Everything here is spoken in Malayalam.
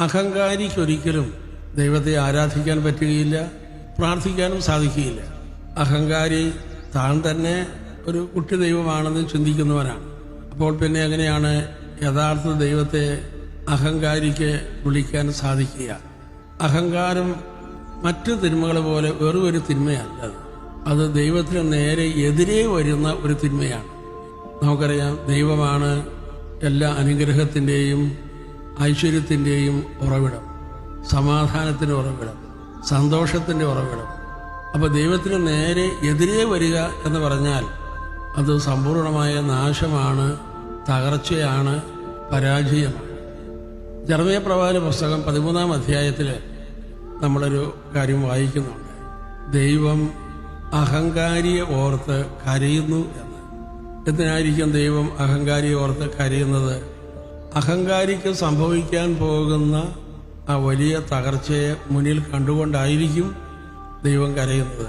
അഹങ്കാരിക്കൊരിക്കലും ദൈവത്തെ ആരാധിക്കാൻ പറ്റുകയില്ല, പ്രാർത്ഥിക്കാനും സാധിക്കുകയില്ല. അഹങ്കാരി താൻ തന്നെ ഒരു കുട്ടി ദൈവമാണെന്ന് ചിന്തിക്കുന്നവനാണ്. അപ്പോൾ പിന്നെ എങ്ങനെയാണ് യഥാർത്ഥ ദൈവത്തെ അഹങ്കാരിക്ക് വിളിക്കാൻ സാധിക്കുക? അഹങ്കാരം മറ്റു തിന്മകൾ പോലെ വെറും ഒരു തിന്മയല്ല. അത് ദൈവത്തിന് നേരെ എതിരെ വരുന്ന ഒരു തിന്മയാണ്. നമുക്കറിയാം, ദൈവമാണ് എല്ലാ അനുഗ്രഹത്തിൻ്റെയും ഐശ്വര്യത്തിൻ്റെയും ഉറവിടം, സമാധാനത്തിൻ്റെ ഉറവിടം, സന്തോഷത്തിൻ്റെ ഉറവിടം. അപ്പോൾ ദൈവത്തിന് നേരെ എതിരെ വരിക എന്ന് പറഞ്ഞാൽ അത് സമ്പൂർണമായ നാശമാണ്, തകർച്ചയാണ്, പരാജയമാണ്. ജെറമ്യാ പ്രവാചക പുസ്തകം 13-ാം അധ്യായത്തിൽ നമ്മളൊരു കാര്യം വായിക്കുന്നുണ്ട്. ദൈവം അഹങ്കാരിയെ ഓർത്ത് കരയുന്നു എന്ന്. എന്തിനായിരിക്കും ദൈവം അഹങ്കാരിയെ ഓർത്ത് കരയുന്നത്? അഹങ്കാരിക്ക് സംഭവിക്കാൻ പോകുന്ന ആ വലിയ തകർച്ചയെ മുന്നിൽ കണ്ടുകൊണ്ടായിരിക്കും ദൈവം കരയുന്നത്.